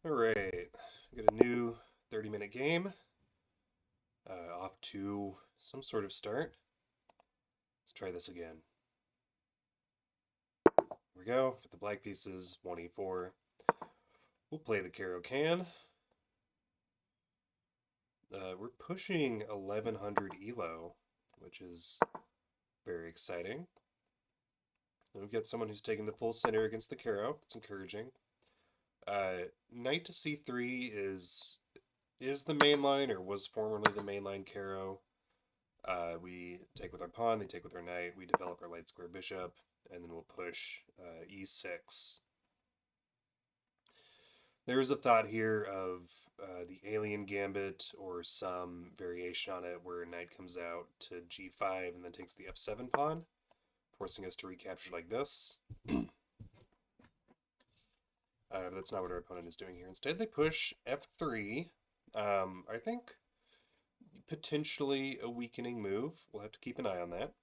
Alright, got a new 30-minute game. Off to some sort of start. Let's try this again. Here we go, with the black pieces, 1e4. We'll play the caro-kann. We're pushing 1100 elo, which is very exciting. And we've got someone who's taking the full center against the caro. That's encouraging. Knight to c3 is the main line, or was formerly the main line caro. We take with our pawn, they take with our knight, we develop our light square bishop, and then we'll push e6. There is a thought here of the alien gambit or some variation on it where knight comes out to g5 and then takes the f7 pawn, forcing us to recapture like this. But that's not what our opponent is doing here. Instead, they push f3. I think potentially a weakening move. We'll have to keep an eye on that.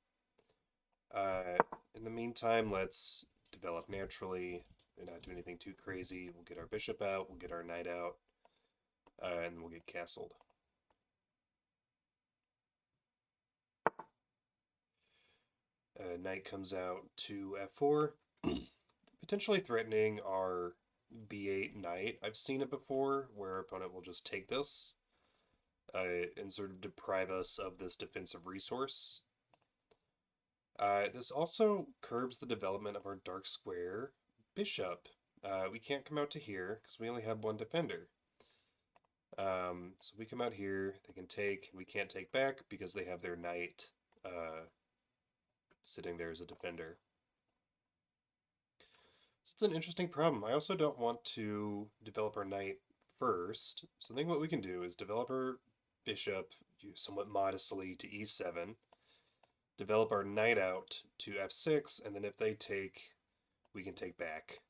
In the meantime, let's develop naturally and not do anything too crazy. We'll get our bishop out, we'll get our knight out, and we'll get castled. Knight comes out to f4, potentially threatening our b8 knight. I've seen it before where our opponent will just take this and sort of deprive us of this defensive resource. This also curbs the development of our dark square bishop. We can't come out to here because we only have one defender. So we come out here, they can take, we can't take back because they have their knight sitting there as a defender. So it's an interesting problem. I also don't want to develop our knight first. So I think what we can do is develop our bishop somewhat modestly to e7, develop our knight out to f6, and then if they take, we can take back.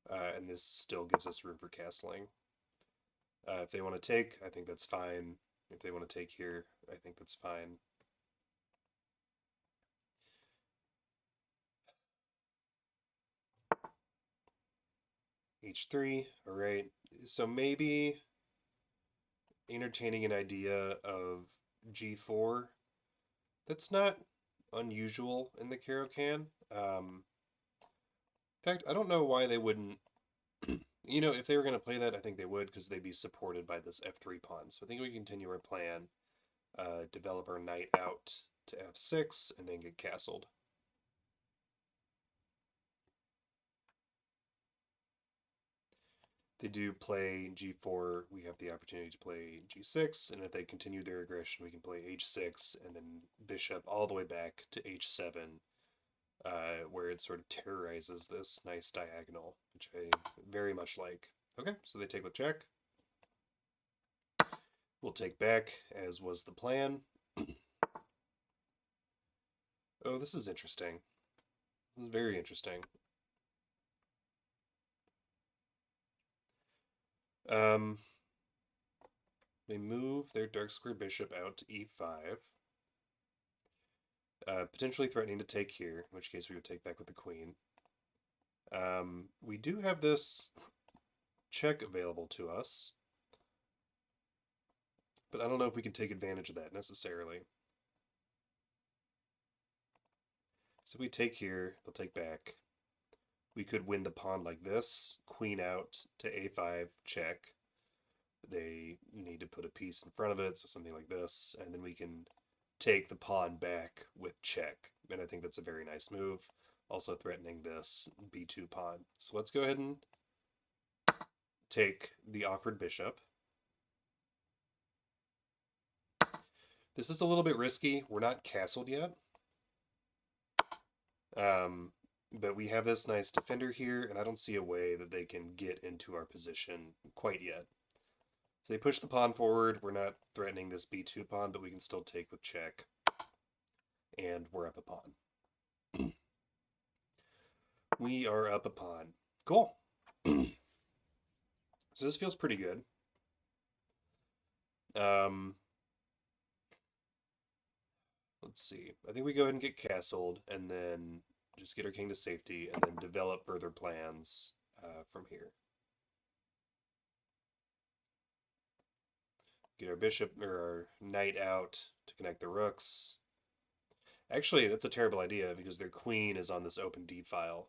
And this still gives us room for castling. If they want to take, I think that's fine. If they want to take here, I think that's fine. h3, alright. So maybe entertaining an idea of g4. That's not unusual in the caro-kann. In fact, I don't know why they wouldn't. You know, if they were going to play that, I think they would, because they'd be supported by this f3 pawn. So I think we continue our plan, develop our knight out to f6, and then get castled. They do play g4, we have the opportunity to play g6, and if they continue their aggression, we can play h6, and then bishop all the way back to h7, where it sort of terrorizes this nice diagonal, which I very much like. Okay, so they take with check. We'll take back, as was the plan. Oh, this is interesting. This is very interesting. They move their dark square bishop out to e5. Potentially threatening to take here, in which case we would take back with the queen. We do have this check available to us, but I don't know if we can take advantage of that necessarily. So if we take here, they'll take back. We could win the pawn like this, queen out to a5, check. They need to put a piece in front of it, so something like this, and then we can take the pawn back with check. And I think that's a very nice move, also threatening this b2 pawn. So let's go ahead and take the awkward bishop. This is a little bit risky. We're not castled yet. But we have this nice defender here, and I don't see a way that they can get into our position quite yet. So they push the pawn forward. We're not threatening this b2 pawn, but we can still take with check. And we're up a pawn. We are up a pawn. Cool. So this feels pretty good. Let's see. I think we go ahead and get castled, and then just get our king to safety, and then develop further plans from here. Get our bishop or our knight out to connect the rooks. Actually, that's a terrible idea because their queen is on this open d file.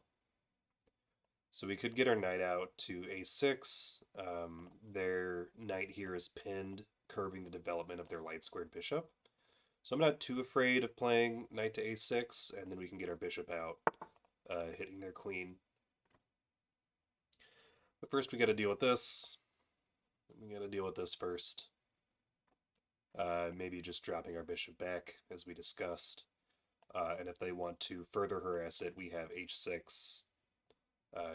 So we could get our knight out to a6. Their knight here is pinned, curbing the development of their light squared bishop. So I'm not too afraid of playing knight to a6, and then we can get our bishop out, hitting their queen. But first we got to deal with this. We got to deal with this first. Maybe just dropping our bishop back, as we discussed. And if they want to further harass it, we have h6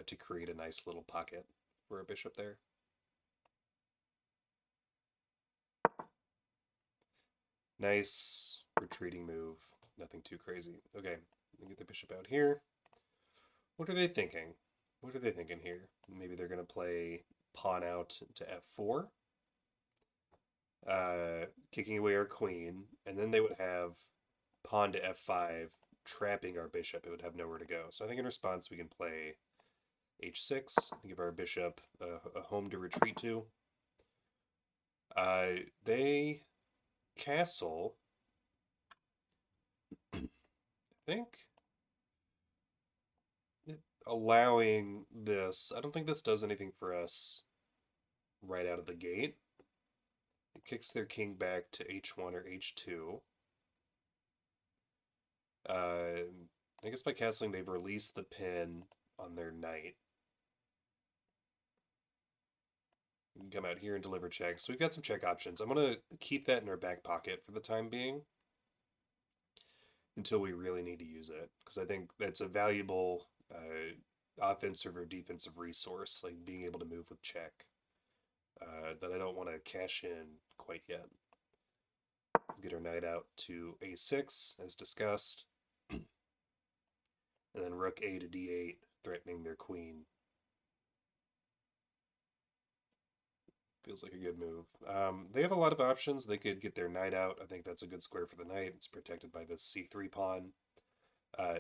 to create a nice little pocket for a bishop there. Nice retreating move. Nothing too crazy. Okay, let me get the bishop out here. What are they thinking? What are they thinking here? Maybe they're going to play pawn out to f4, kicking away our queen, and then they would have pawn to f5, trapping our bishop. It would have nowhere to go. So I think in response we can play h6, give our bishop a home to retreat to. They castle, I think, allowing this. I don't think this does anything for us right out of the gate. It kicks their king back to h1 or h2. I guess by castling they've released the pin on their knight. We can come out here and deliver check. So we've got some check options. I'm going to keep that in our back pocket for the time being until we really need to use it, because I think that's a valuable offensive or defensive resource, like being able to move with check, that I don't want to cash in quite yet. Get our knight out to a6, as discussed, and then rook a to d8, threatening their queen. Feels like a good move. They have a lot of options. They could get their knight out. I think that's a good square for the knight. It's protected by this c3 pawn.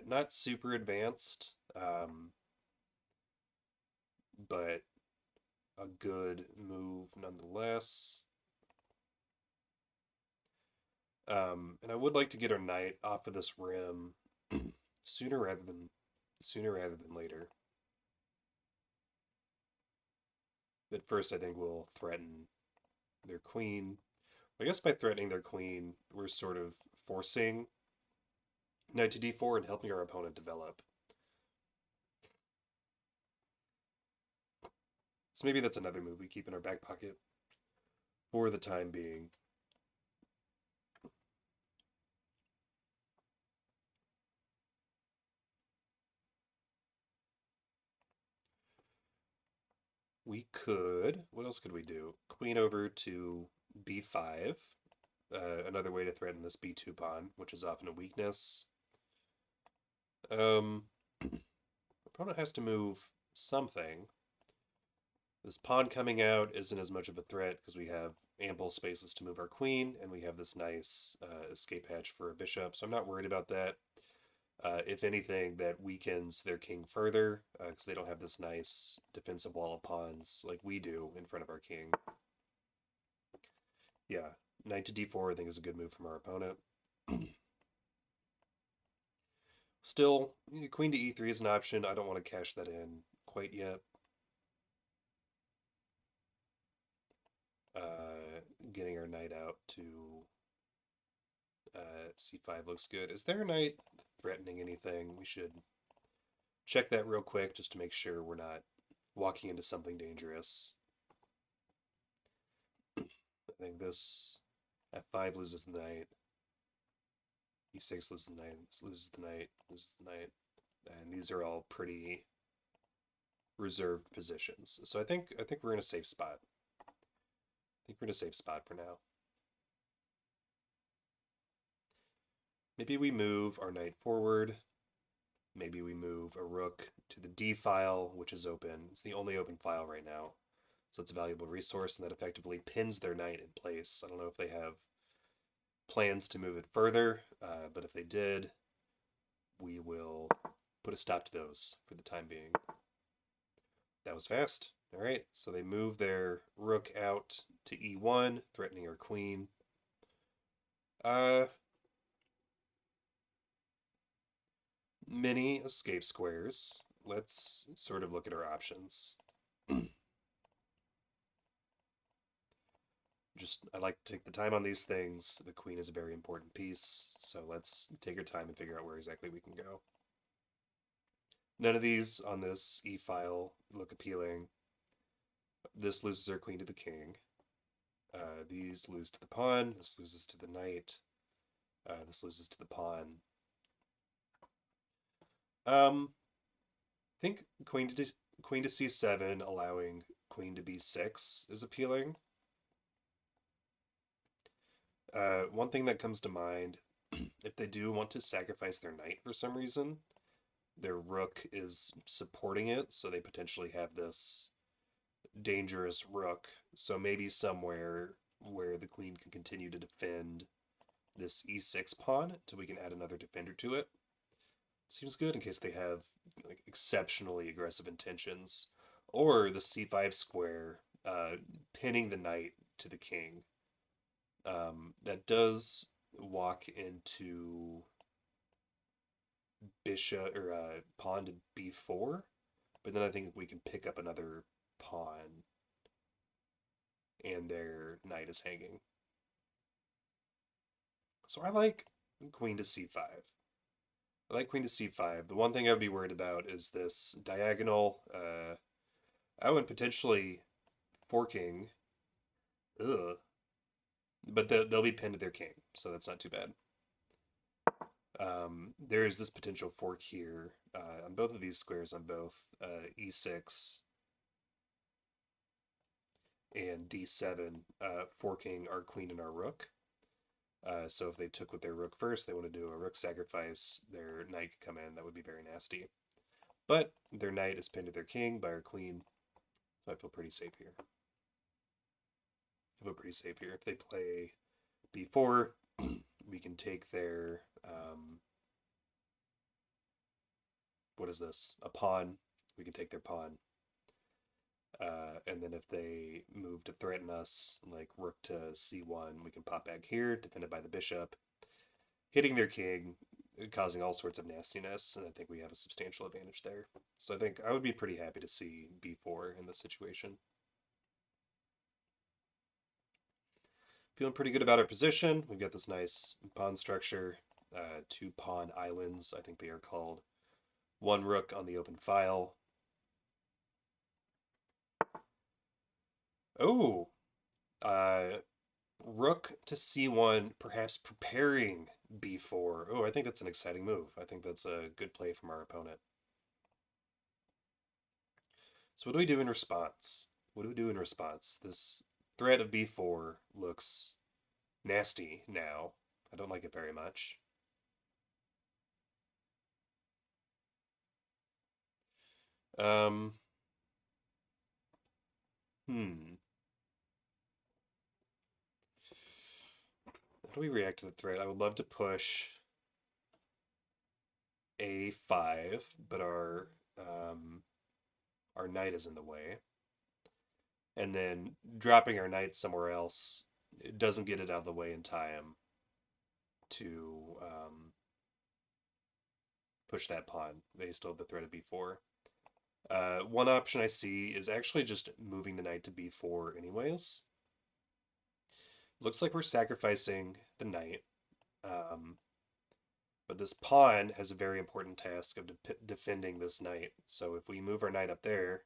Not super advanced, but a good move nonetheless. And I would like to get our knight off of this rim sooner rather than later. But first, I think we'll threaten their queen. I guess by threatening their queen, we're sort of forcing knight to d4 and helping our opponent develop. So maybe that's another move we keep in our back pocket for the time being. We could, what else could we do? Queen over to b5, another way to threaten this b2 pawn, which is often a weakness. Opponent has to move something. This pawn coming out isn't as much of a threat because we have ample spaces to move our queen, and we have this nice escape hatch for a bishop, so I'm not worried about that. If anything, that weakens their king further, because they don't have this nice defensive wall of pawns like we do in front of our king. Yeah, knight to d4 I think is a good move from our opponent. Still, queen to e3 is an option. I don't want to cash that in quite yet. Getting our knight out to c5 looks good. Is their knight threatening anything? We should check that real quick just to make sure we're not walking into something dangerous. I think this f5 loses the knight. e6 loses the knight, loses the knight, loses the knight. And these are all pretty reserved positions. So I think we're in a safe spot. I think we're in a safe spot for now. Maybe we move our knight forward. Maybe we move a rook to the d file, which is open. It's the only open file right now. So it's a valuable resource, and that effectively pins their knight in place. I don't know if they have plans to move it further, but if they did, we will put a stop to those for the time being. That was fast. All right, so they move their rook out to e1, threatening our queen. Uh, many escape squares. Let's sort of look at our options. I like to take the time on these things. The queen is a very important piece, so let's take our time and figure out where exactly we can go. None of these on this e-file look appealing. This loses our queen to the king. These lose to the pawn. This loses to the knight. This loses to the pawn. I think queen to c7, allowing queen to b6 is appealing. One thing that comes to mind, if they do want to sacrifice their knight for some reason, their rook is supporting it, so they potentially have this dangerous rook. So maybe somewhere where the queen can continue to defend this e6 pawn until we can add another defender to it. Seems good in case they have like exceptionally aggressive intentions. Or the c5 square, pinning the knight to the king. That does walk into bishop or pawn to b4, but then I think we can pick up another pawn and their knight is hanging. So I like queen to c5. I like queen to c5. The one thing I would be worried about is this diagonal. Oh, and potentially forking. Ugh. But they'll be pinned to their king, so that's not too bad. There is this potential fork here on both of these squares, on both e6 and d7, forking our queen and our rook. So if they took with their rook first, they want to do a rook sacrifice, their knight could come in. That would be very nasty. But their knight is pinned to their king by our queen, so I feel pretty safe here. If they play b4, we can take their, what is this? A pawn. We can take their pawn. And then if they move to threaten us, like rook to c1, we can pop back here, defended by the bishop, hitting their king, causing all sorts of nastiness, and I think we have a substantial advantage there. So I think I would be pretty happy to see b4 in this situation. Feeling pretty good about our position. We've got this nice pawn structure, 2 pawn islands, I think they are called. 1 rook on the open file. Oh, rook to c1, perhaps preparing b4. Oh, I think that's an exciting move. I think that's a good play from our opponent. So what do we do in response? This threat of b4 looks nasty now. I don't like it very much. How do we react to the threat? I would love to push a5, but our knight is in the way. And then dropping our knight somewhere else, it doesn't get it out of the way in time to push that pawn. They still have the threat of b4. One option I see is actually just moving the knight to b4 anyways. Looks like we're sacrificing the knight. But this pawn has a very important task of defending this knight. So if we move our knight up there,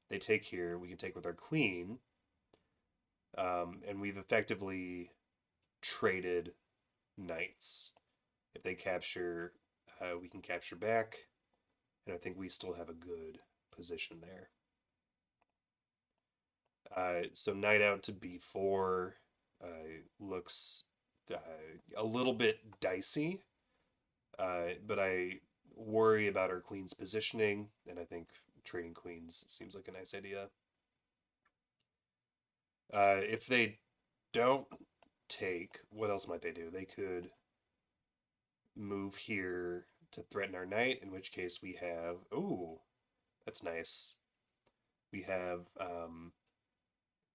they take here, we can take with our queen. And we've effectively traded knights. If they capture, we can capture back. And I think we still have a good position there. So knight out to b4 looks a little bit dicey. But I worry about our queen's positioning, and I think trading queens seems like a nice idea. If they don't take, what else might they do? They could move here to threaten our knight, in which case we have... Ooh, that's nice. We have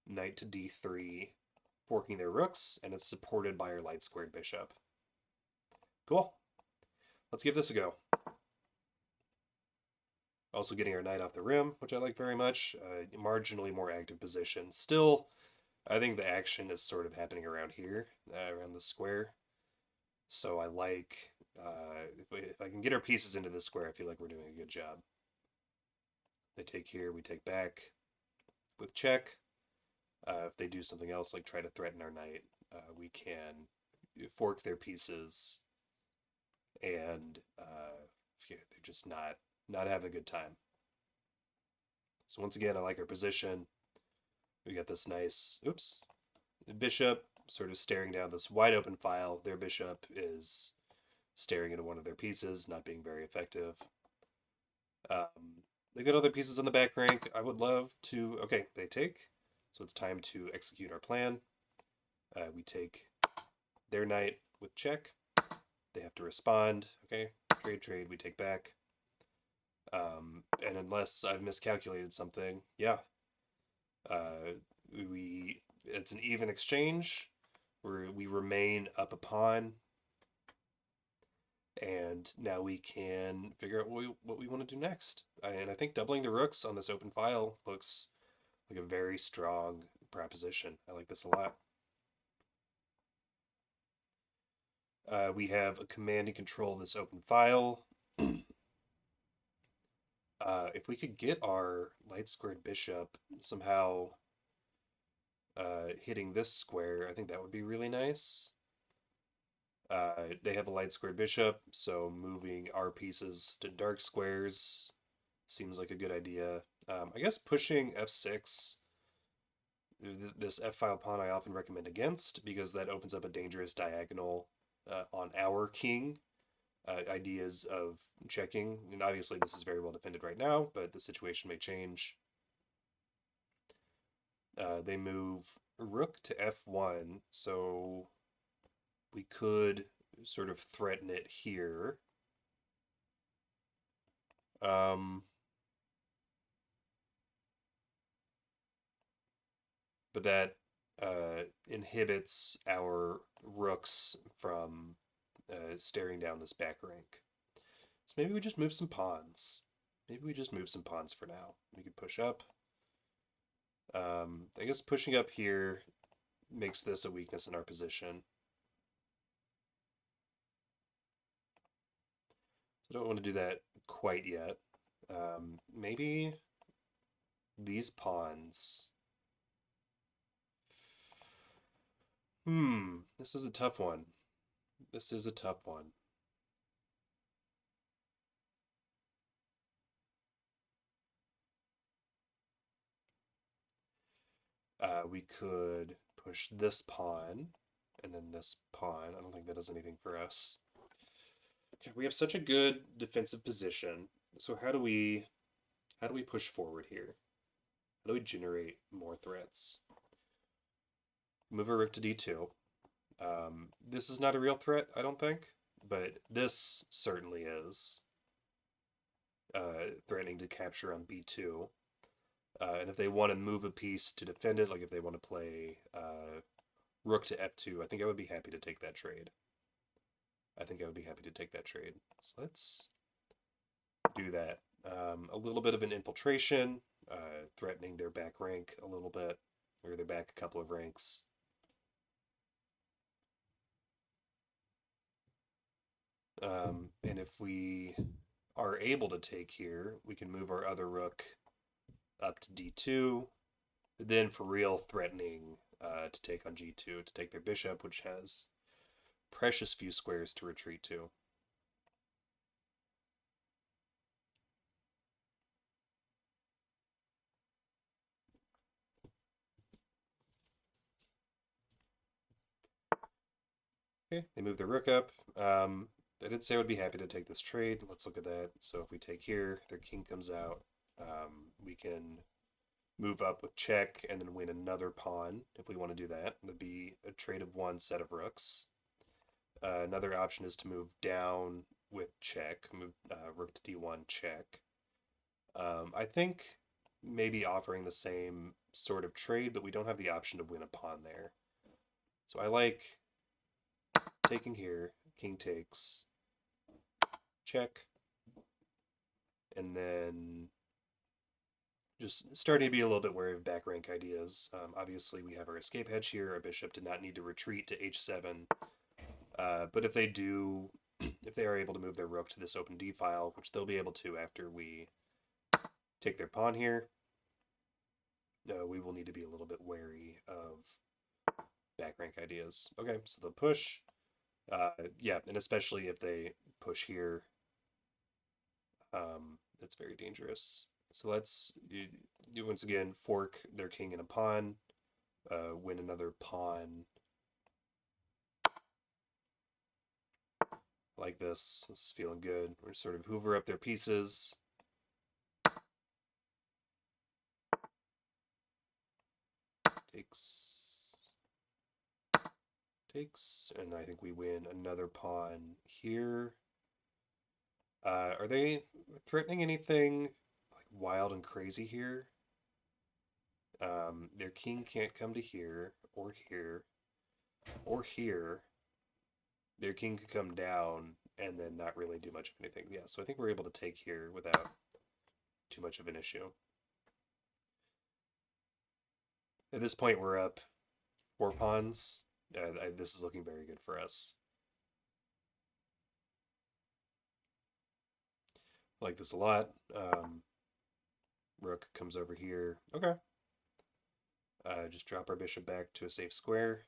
knight to d3, forking their rooks, and it's supported by our light squared bishop. Cool. Let's give this a go. Also getting our knight off the rim, which I like very much. Marginally more active position. Still, I think the action is sort of happening around here, around the square. So I like, if I can get our pieces into this square, I feel like we're doing a good job. They take here, we take back with check. If they do something else, like try to threaten our knight, we can fork their pieces, and they're just not having a good time. So once again, I like our position. We got this nice, bishop sort of staring down this wide open file. Their bishop is staring into one of their pieces, not being very effective. They've got other pieces on the back rank. I would love to, okay, they take. So it's time to execute our plan. We take their knight with check. They have to respond. Okay, trade, we take back. And unless I've miscalculated something, yeah. It's an even exchange where we remain up a pawn. And now we can figure out what we want to do next. And I think doubling the rooks on this open file looks like a very strong proposition. I like this a lot. We have a command and control of this open file. If we could get our light squared bishop somehow hitting this square, I think that would be really nice. They have a light squared bishop, so moving our pieces to dark squares seems like a good idea. I guess pushing f6, this f-file pawn I often recommend against, because that opens up a dangerous diagonal on our king. Ideas of checking, and obviously this is very well defended right now, but the situation may change. They move rook to f1, so we could sort of threaten it here. But that inhibits our rooks from staring down this back rank. So maybe we just move some pawns. Maybe we just move some pawns for now. We could push up. I guess pushing up here makes this a weakness in our position. I don't want to do that quite yet. Maybe these pawns. This is a tough one. This is a tough one. We could push this pawn and then this pawn. I don't think that does anything for us. Okay, we have such a good defensive position. So how do we push forward here? How do we generate more threats? Move a rook to d2. This is not a real threat, I don't think, but this certainly is threatening to capture on b2. And if they want to move a piece to defend it, like if they want to play rook to f2, I think I would be happy to take that trade. So let's do that. A little bit of an infiltration, threatening their back rank a little bit, or their back a couple of ranks. And if we are able to take here, we can move our other rook up to d2, then for real threatening to take on g2, to take their bishop, which has precious few squares to retreat to. Okay, they move their rook up. I did say I would be happy to take this trade. Let's look at that. So if we take here, their king comes out. We can move up with check and then win another pawn if we want to do that. That'd be a trade of one set of rooks. Another option is to move down with check, move rook to d1 check. I think maybe offering the same sort of trade, but we don't have the option to win a pawn there. So I like taking here, king takes, check, and then just starting to be a little bit wary of back rank ideas. Obviously, we have our escape hedge here. Our bishop did not need to retreat to h7. But if they do, if they are able to move their rook to this open d file, which they'll be able to after we take their pawn here, we will need to be a little bit wary of back rank ideas. Okay, so they'll push. Yeah, and especially if they push here, it's very dangerous. So let's once again fork their king and a pawn, win another pawn like this. This is feeling good. We're sort of hoover up their pieces. Takes, and I think we win another pawn here. Are they threatening anything like wild and crazy here? Their king can't come to here, or here, or here. Their king could come down and then not really do much of anything. Yeah, so I think we're able to take here without too much of an issue. At this point, we're up 4 pawns. This is looking very good for us. I like this a lot. Rook comes over here. Okay. Just drop our bishop back to a safe square.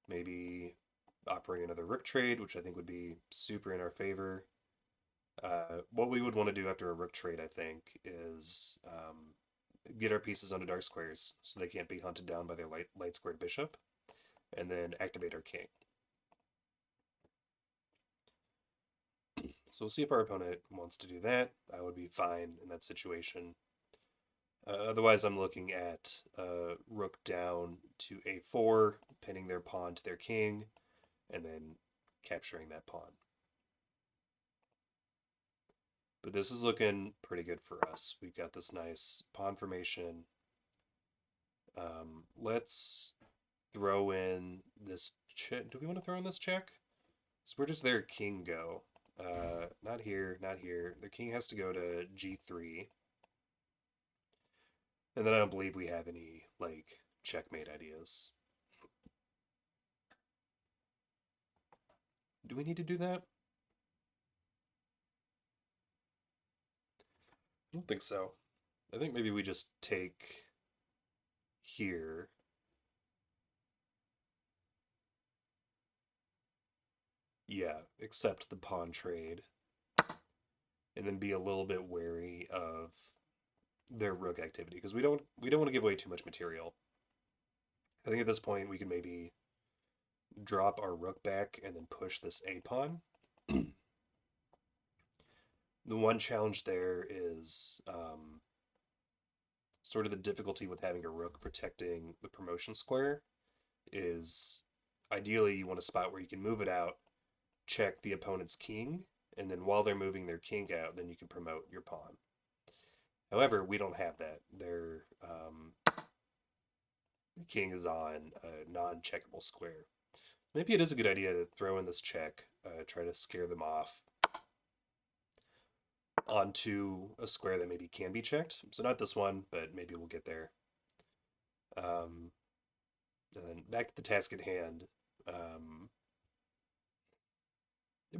Maybe offering another rook trade, which I think would be super in our favor. What we would want to do after a rook trade, I think, is get our pieces onto dark squares so they can't be hunted down by their light squared bishop, and then activate our king. So we'll see if our opponent wants to do that. I would be fine in that situation. Otherwise, I'm looking at rook down to a4, pinning their pawn to their king, and then capturing that pawn. But this is looking pretty good for us. We've got this nice pawn formation. Let's throw in this check. Do we want to throw in this check? So where does their king go? Not here, not here. Their king has to go to g3. And then I don't believe we have any, like, checkmate ideas. Do we need to do that? I don't think so. I think maybe we just take here. Yeah, accept the pawn trade. And then be a little bit wary of their rook activity, because we don't want to give away too much material. I think at this point we can maybe drop our rook back and then push this a pawn. The one challenge there is sort of the difficulty with having a rook protecting the promotion square is ideally you want a spot where you can move it out, check the opponent's king, and then while they're moving their king out, then you can promote your pawn. However, we don't have that. Their king is on a non-checkable square. Maybe it is a good idea to throw in this check, try to scare them off onto a square that maybe can be checked. So not this one, but maybe we'll get there. And then back to the task at hand.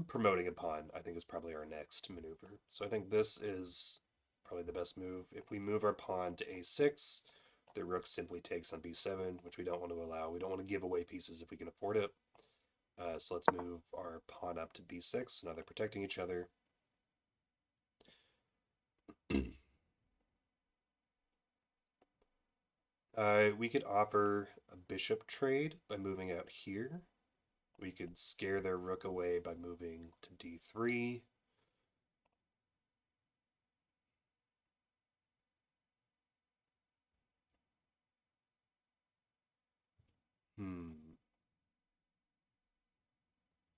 Promoting a pawn, I think, is probably our next maneuver. So I think this is probably the best move. If we move our pawn to a6, the rook simply takes on b7, which we don't want to allow. We don't want to give away pieces if we can afford it. So let's move our pawn up to b6. Now they're protecting each other. We could offer a bishop trade by moving out here. We could scare their rook away by moving to d3.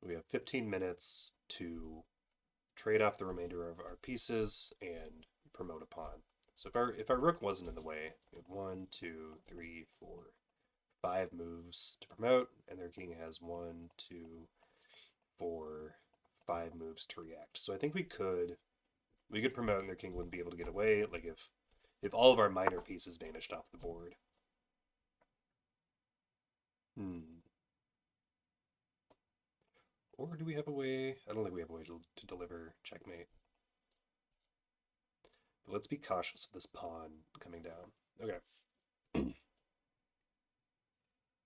We have 15 minutes to trade off the remainder of our pieces, and promote a pawn. So if our rook wasn't in the way, we have 1, 2, 3, 4, 5 moves to promote, and their king has 1, 2, 4, 5 moves to react. So I think we could promote and their king wouldn't be able to get away, like if all of our minor pieces vanished off the board. Or do we have a way? I don't think we have a way to deliver checkmate. But let's be cautious of this pawn coming down. Okay. So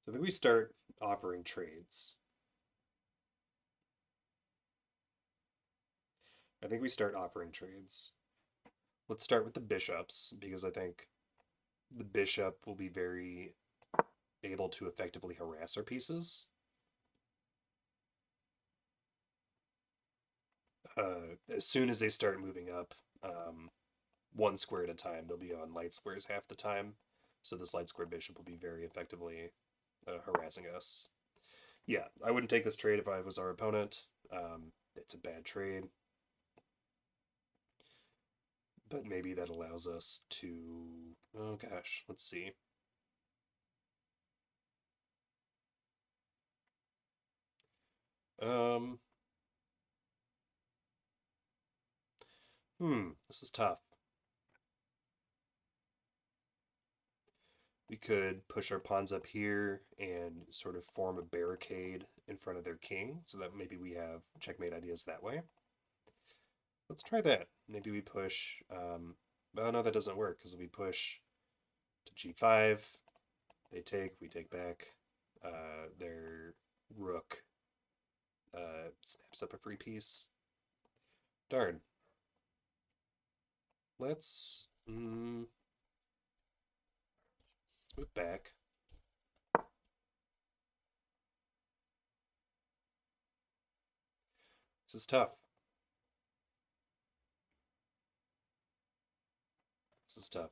I think we start offering trades. Let's start with the bishops, because I think the bishop will be very able to effectively harass our pieces. As soon as they start moving up, one square at a time, they'll be on light squares half the time. So this light square bishop will be very effectively harassing us. Yeah, I wouldn't take this trade if I was our opponent. It's a bad trade. But maybe that allows us to... Oh gosh, let's see. This is tough. We could push our pawns up here and sort of form a barricade in front of their king, so that maybe we have checkmate ideas that way. Let's try that. Maybe we push... oh no, that doesn't work, because we push to g5, they take, we take back, their rook snaps up a free piece. Darn. Let's move back. This is tough.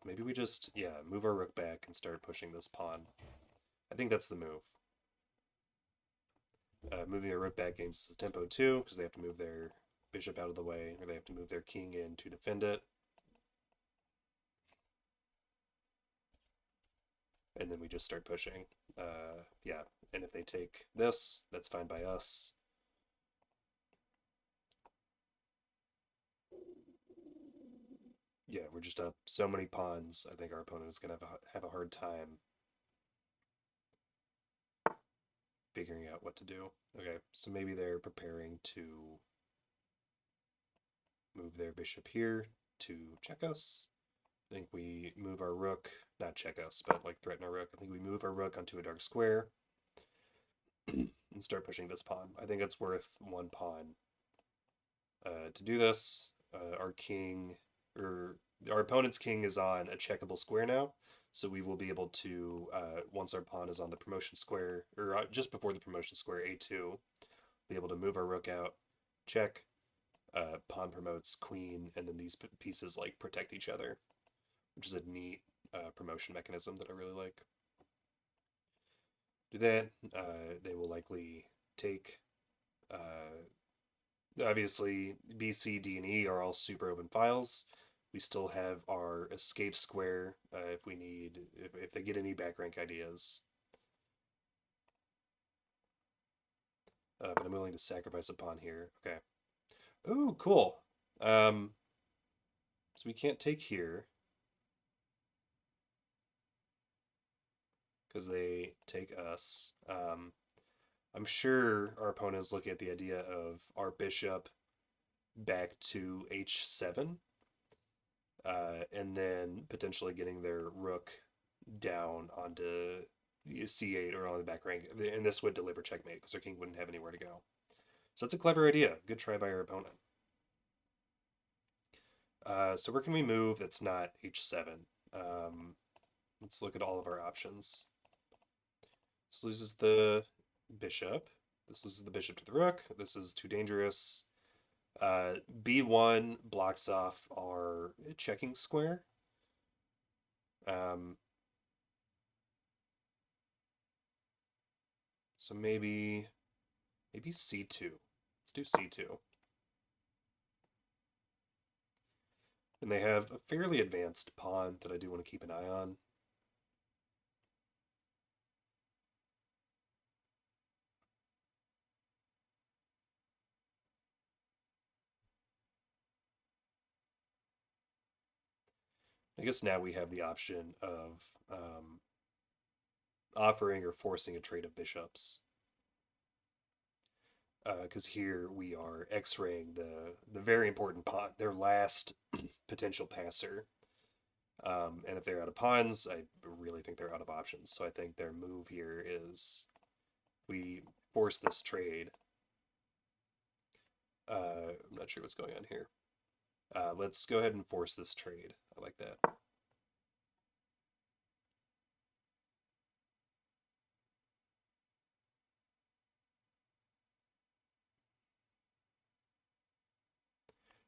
Maybe we just, move our rook back and start pushing this pawn. I think that's the move. Moving our rook back gains the tempo too, because they have to move their bishop out of the way, or they have to move their king in to defend it. And then we just start pushing. Yeah, and if they take this, that's fine by us. Yeah, we're just up so many pawns. I think our opponent is going to have a hard time figuring out what to do. Okay, so maybe they're preparing to move their bishop here to check us. I think we move our rook, not check us, but like threaten our rook. I think we move our rook onto a dark square and start pushing this pawn. I think it's worth one pawn to do this. Our king, or our opponent's king, is on a checkable square now, so we will be able to, once our pawn is on the promotion square, or just before the promotion square, a2, be able to move our rook out, check, pawn promotes queen, and then these pieces like protect each other, which is a neat promotion mechanism that I really like. Do that. They will likely take. Obviously, B, C, D, and E are all super open files. We still have our escape square if we need, if they get any back rank ideas. But I'm willing to sacrifice a pawn here. Okay. Oh, cool. So we can't take here because they take us. I'm sure our opponent is looking at the idea of our bishop back to h7, and then potentially getting their rook down onto c8 or on the back rank, and this would deliver checkmate because their king wouldn't have anywhere to go. So that's a clever idea. Good try by our opponent. So where can we move that's not h7? Let's look at all of our options. This loses the bishop. This loses the bishop to the rook. This is too dangerous. B1 blocks off our checking square. So maybe C2. Let's do C2. And they have a fairly advanced pawn that I do want to keep an eye on. I guess now we have the option of offering or forcing a trade of bishops. Because here we are X-raying the very important pawn, their last potential passer. And if they're out of pawns, I really think they're out of options. So I think their move here is we force this trade. I'm not sure what's going on here. Let's go ahead and force this trade. I like that.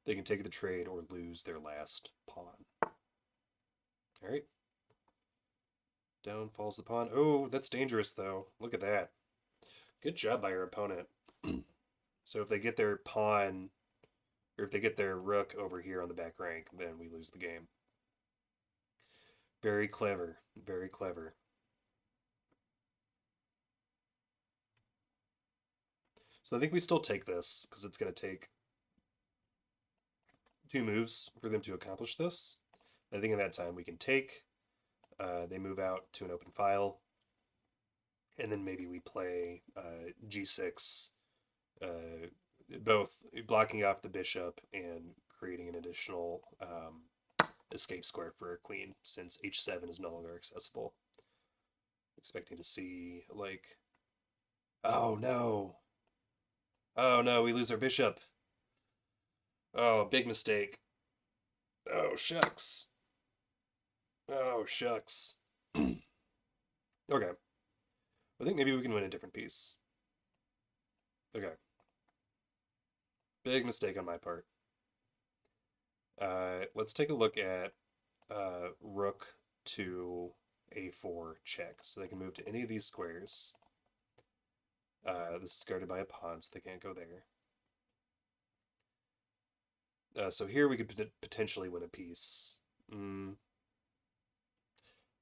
They can take the trade or lose their last pawn. All right. Down falls the pawn. Oh, that's dangerous, though. Look at that. Good job by your opponent. So if they get their pawn, or if they get their rook over here on the back rank, then we lose the game. Very clever. Very clever. So I think we still take this, because it's going to take 2 moves for them to accomplish this. I think in that time we can take. They move out to an open file. And then maybe we play g6, both blocking off the bishop and creating an additional escape square for a queen, since h7 is no longer accessible. Expecting to see, like... Oh, no. Oh, no, we lose our bishop. Oh, big mistake. Oh, shucks. Oh, shucks. Okay. I think maybe we can win a different piece. Okay. Big mistake on my part. Let's take a look at rook to a4 check. So they can move to any of these squares. This is guarded by a pawn, so they can't go there. So here we could potentially win a piece. I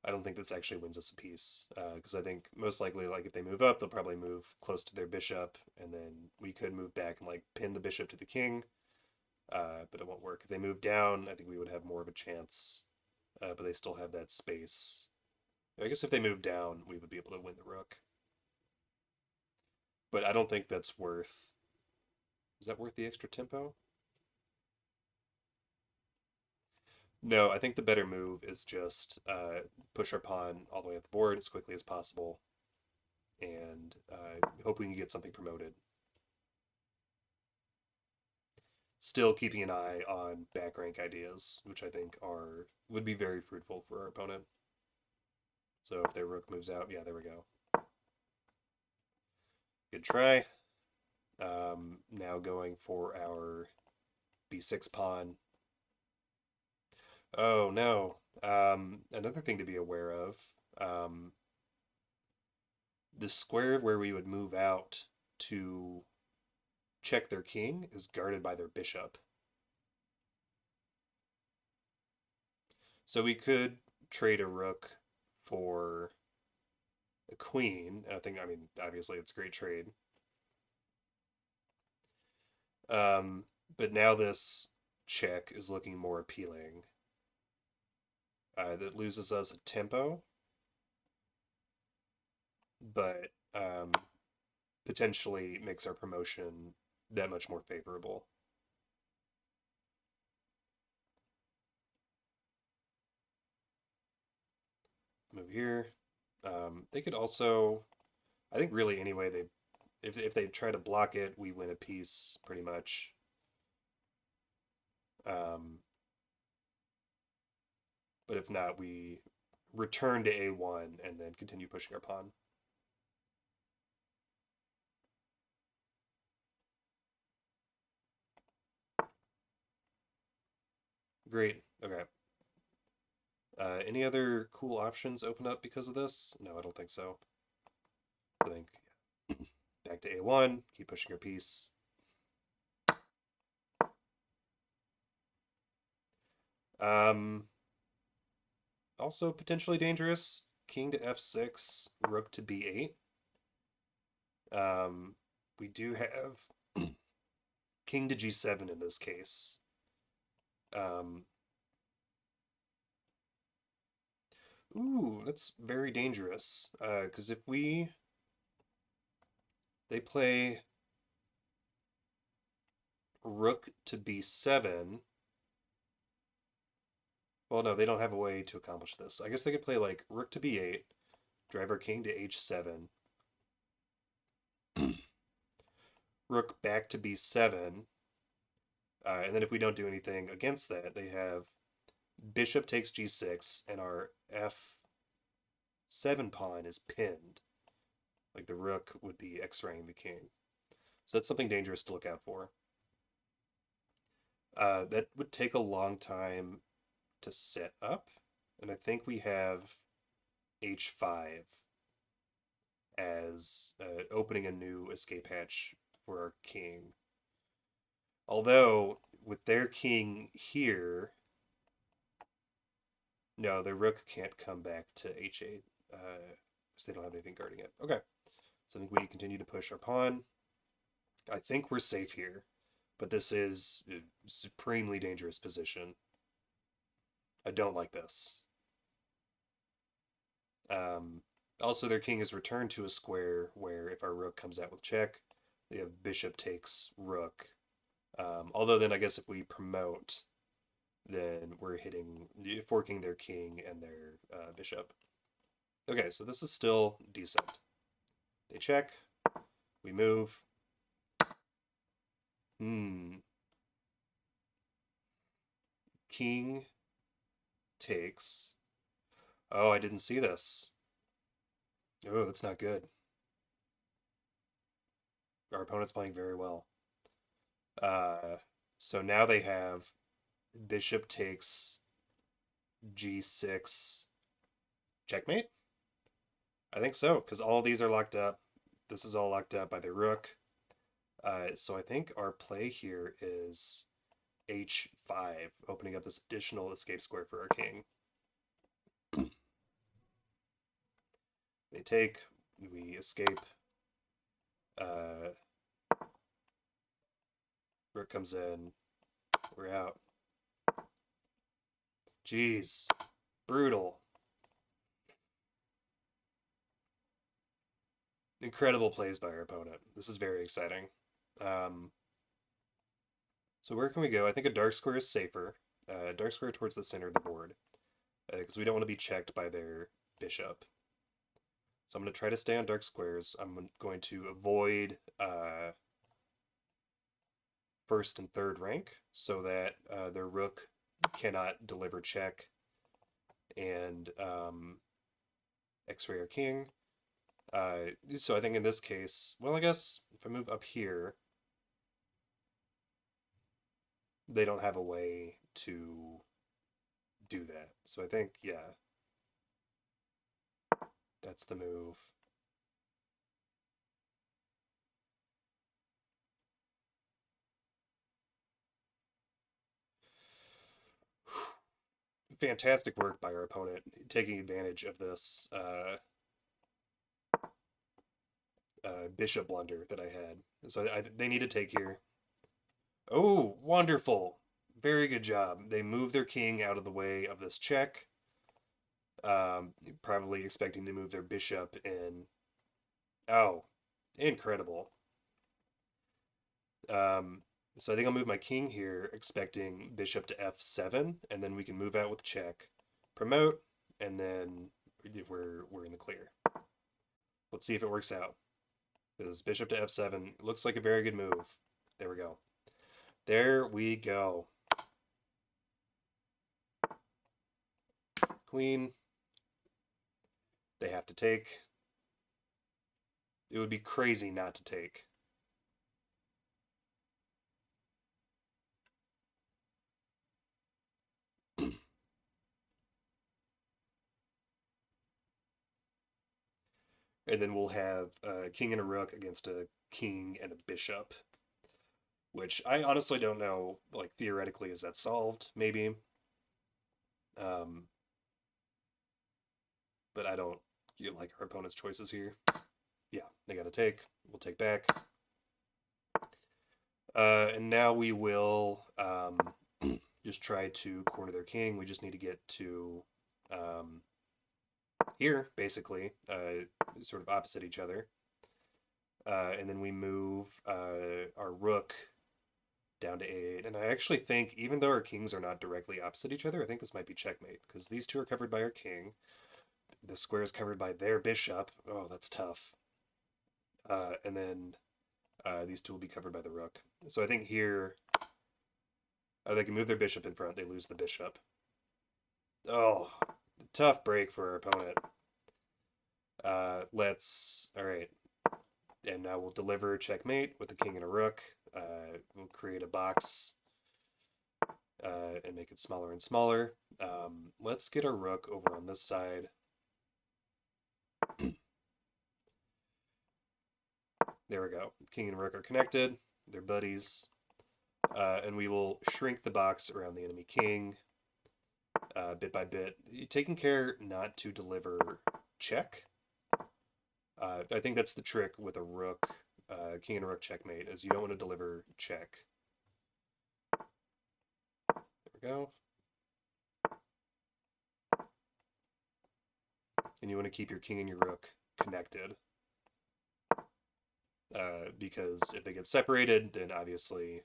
don't think this actually wins us a piece, because I think most likely, like, if they move up, they'll probably move close to their bishop, and then we could move back and, like, pin the bishop to the king, but it won't work. If they move down, I think we would have more of a chance, but they still have that space. I guess if they move down, we would be able to win the rook. But I don't think that's worth... Is that worth the extra tempo? No, I think the better move is just push our pawn all the way up the board as quickly as possible, and hope we can get something promoted. Still keeping an eye on back rank ideas, which I think would be very fruitful for our opponent. So if their rook moves out, yeah, there we go. Good try. Now going for our b6 pawn. Oh, no. Another thing to be aware of, the square where we would move out to check their king is guarded by their bishop. So we could trade a rook for a queen. I mean, obviously it's a great trade. But now this check is looking more appealing. That loses us a tempo, but potentially makes our promotion that much more favorable. Move here. They could also, I think really anyway, if they try to block it, we win a piece pretty much. But if not, we return to a1 and then continue pushing our pawn. Great. Okay. Any other cool options open up because of this? No, I don't think so. I think back to a1, keep pushing your piece. Um, Also potentially dangerous. King to f6, rook to b8. Um, we do have king to g7 in this case. Um, Ooh, that's very dangerous. Because if they play rook to b7. Well, no, they don't have a way to accomplish this. I guess they could play like rook to b8, drive our king to h7, rook back to b7, and then if we don't do anything against that, they have bishop takes g6, and our f7 pawn is pinned. Like the rook would be x-raying the king. So that's something dangerous to look out for. That would take a long time to set up, and I think we have h5 as opening a new escape hatch for our king. Although, with their king here, no, the rook can't come back to h8 because they don't have anything guarding it. Okay, so I think we continue to push our pawn. I think we're safe here, but this is a supremely dangerous position. I don't like this. Also, their king is returned to a square where if our rook comes out with check, they have bishop takes rook. Although then I guess if we promote, then we're forking their king and their bishop. Okay, so this is still decent. They check, we move. King takes. Oh, I didn't see this. Oh, that's not good. Our opponent's playing very well. So now they have bishop takes g6 checkmate. I think so, because all of these are locked up. This is all locked up by the rook. So I think our play here is h5, opening up this additional escape square for our king. They take, we escape. Rook comes in, we're out. Jeez, brutal. Incredible plays by our opponent. This is very exciting. So where can we go? I think a dark square is safer. Dark square towards the center of the board, because we don't want to be checked by their bishop. So I'm going to try to stay on dark squares. I'm going to avoid first and third rank so that their rook cannot deliver check and x-ray our king. So I think in this case, well, I guess if I move up here, they don't have a way to do that. So I think, yeah, that's the move. Fantastic work by our opponent, taking advantage of this bishop blunder that I had. So they need to take here. Oh, wonderful. Very good job. They move their king out of the way of this check. Probably expecting to move their bishop in. Oh, incredible. So I think I'll move my king here, expecting bishop to f7, and then we can move out with check, promote, and then we're in the clear. Let's see if it works out. Because bishop to f7 looks like a very good move. There we go. There we go. Queen. They have to take. It would be crazy not to take. And then we'll have a king and a rook against a king and a bishop. Which I honestly don't know, like, theoretically, is that solved? Maybe. Um, but I don't like our opponent's choices here. Yeah, they got to take. We'll take back. And now we will just try to corner their king. We just need to get to here, basically, sort of opposite each other. And then we move our rook down to a8. And I actually think, even though our kings are not directly opposite each other, I think this might be checkmate, because these two are covered by our king. The square is covered by their bishop. Oh, that's tough. And then these two will be covered by the rook. So I think here, they can move their bishop in front. They lose the bishop. Oh, tough break for our opponent. All right. And now we'll deliver checkmate with the king and a rook. We'll create a box and make it smaller and smaller. Let's get our rook over on this side. There we go. King and rook are connected. They're buddies. And we will shrink the box around the enemy king bit by bit, taking care not to deliver check. I think that's the trick with a rook, king and a rook checkmate, is you don't want to deliver check. There we go. And you want to keep your king and your rook connected. Because if they get separated, then obviously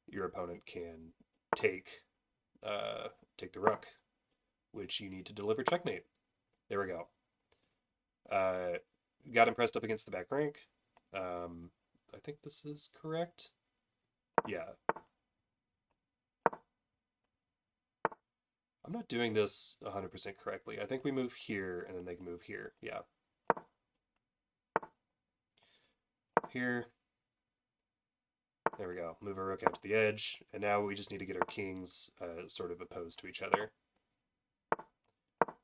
your opponent can take the rook, which you need to deliver checkmate. There we go. Got him pressed up against the back rank. I think this is correct. Yeah. I'm not doing this 100% correctly. I think we move here, and then they can move here. Yeah. Here. There we go. Move our rook out to the edge, and now we just need to get our kings sort of opposed to each other.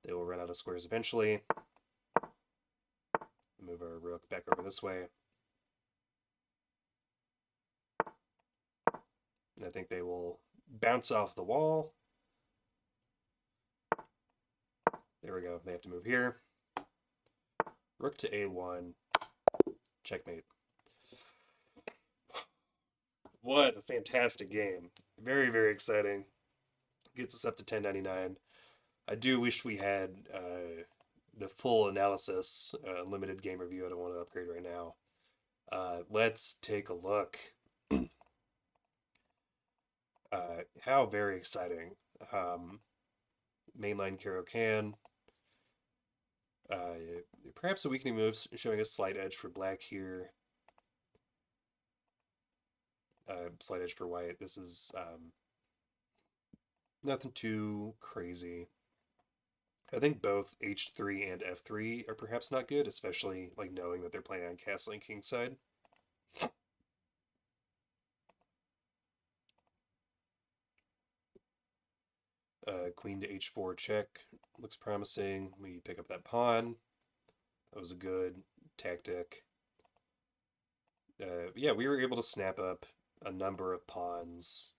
They will run out of squares eventually. Move our rook back over this way. And I think they will bounce off the wall. There we go. They have to move here. Rook to a1. Checkmate. What a fantastic game. Very, very exciting. Gets us up to 1099. I do wish we had the full analysis, limited game review. I don't want to upgrade right now. Let's take a look. How very exciting. Mainline caro-kann. Perhaps a weakening move, showing a slight edge for black here. Slight edge for white. This is nothing too crazy. I think both h3 and f3 are perhaps not good, especially like knowing that they're playing on castling kingside. Queen to h4 check looks promising. We pick up that pawn. That was a good tactic. Yeah, we were able to snap up a number of pawns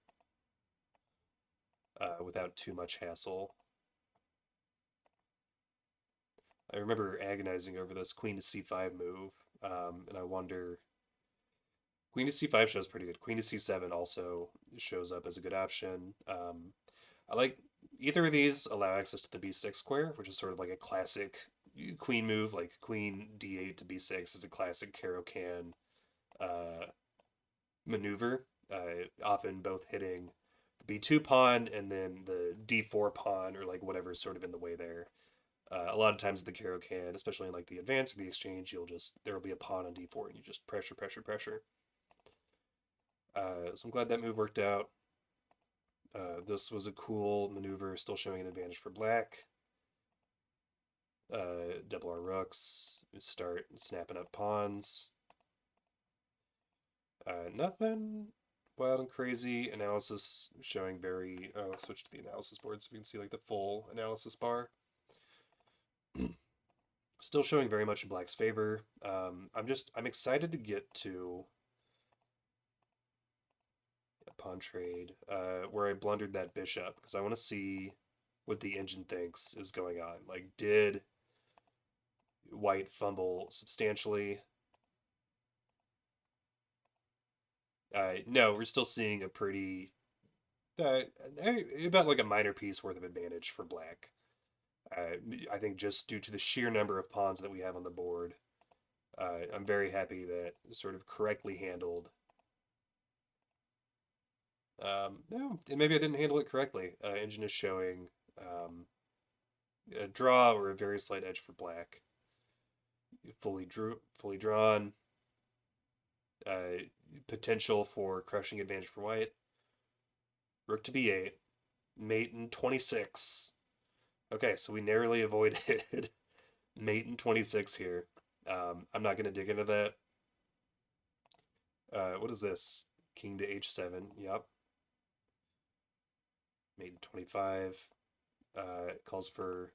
without too much hassle. I remember agonizing over this queen to c5 move, and I wonder... Queen to c5 shows pretty good. Queen to c7 also shows up as a good option. I like either of these allow access to the b6 square, which is sort of like a classic queen move, like queen d8 to b6 is a classic caro-kann maneuver, often both hitting the b2 pawn and then the d4 pawn, or like whatever's sort of in the way there. A lot of times the caro-kann, especially in like the advance or the exchange, there will be a pawn on d4 and you just pressure. So I'm glad that move worked out. This was a cool maneuver, still showing an advantage for black. Double our rooks, start snapping up pawns. Nothing wild and crazy. Analysis showing very... Oh, I'll switch to the analysis board so we can see like the full analysis bar. Still showing very much in black's favor. I'm excited to get to pawn trade, where I blundered that bishop because I want to see what the engine thinks is going on. Like, did white fumble substantially? No, we're still seeing a pretty uh, about like a minor piece worth of advantage for black. I think just due to the sheer number of pawns that we have on the board, I'm very happy that sort of correctly handled. No, maybe I didn't handle it correctly. Engine is showing a draw or a very slight edge for black. Fully drawn. Uh, Potential for crushing advantage for white. Rook to b8. Mate in 26. Okay, so we narrowly avoided mate in 26 here. I'm not going to dig into that. What is this? King to h7. Yep. Mate in 25. Calls for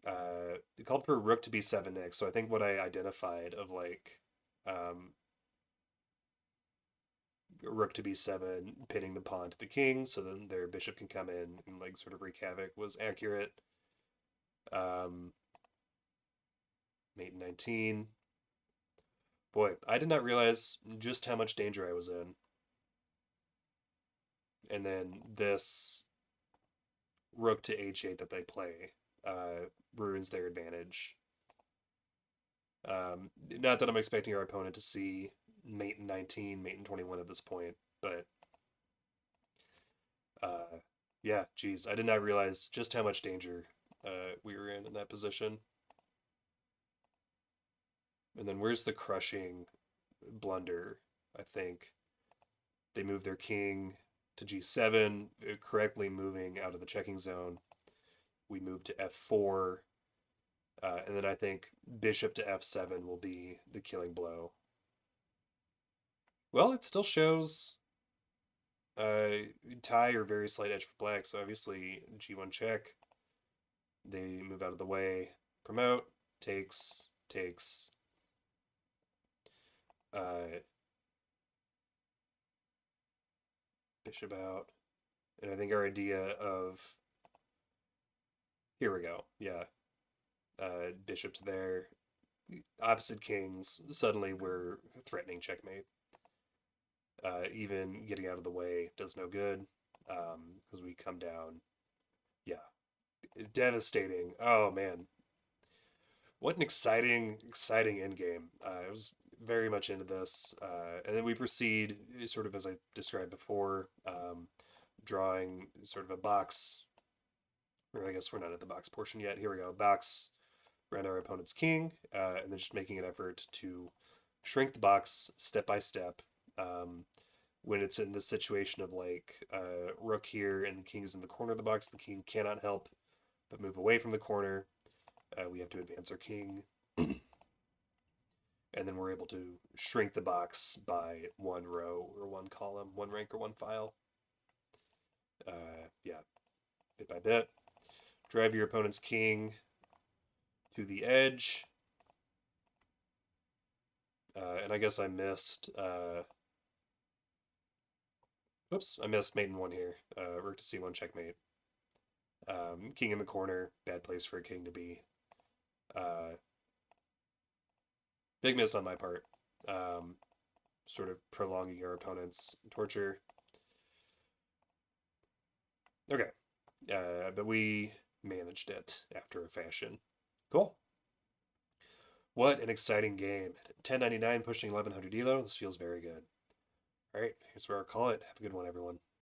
it called for rook to b7 next. So I think what I identified of like rook to b7 pinning the pawn to the king, so then their bishop can come in and like sort of wreak havoc was accurate. Mate in 19. Boy, I did not realize just how much danger I was in. And then this rook to h8 that they play ruins their advantage. Not that I'm expecting our opponent to see mate in 19, mate in 21 at this point, but yeah, geez, I did not realize just how much danger we were in that position. And then where's the crushing blunder? I think they move their king to g7, correctly moving out of the checking zone. We move to f4, and then I think bishop to f7 will be the killing blow. Well, it still shows tie or very slight edge for black, so obviously g1 check. They move out of the way, promote, takes, bishop out. And I think our idea of, here we go, yeah, bishop to there, opposite kings, suddenly we're threatening checkmate. Even getting out of the way does no good, because we come down, yeah, devastating. Oh man, what an exciting endgame. I was very much into this. And then we proceed, sort of as I described before, drawing sort of a box, or I guess we're not at the box portion yet. Here we go, box around our opponent's king, and then just making an effort to shrink the box step by step. When it's in this situation of like rook here and the king is in the corner of the box, the king cannot help but move away from the corner. We have to advance our king. And then we're able to shrink the box by one row or one column, one rank or one file. Yeah, bit by bit. Drive your opponent's king to the edge. And I guess I missed... Oops, I missed mate in one here. Rook to c1 checkmate. King in the corner, bad place for a king to be. Big miss on my part. Sort of prolonging our opponent's torture. Okay. But we managed it after a fashion. Cool. What an exciting game. 1099 pushing 1100 elo. This feels very good. All right, here's where I'll call it. Have a good one, everyone.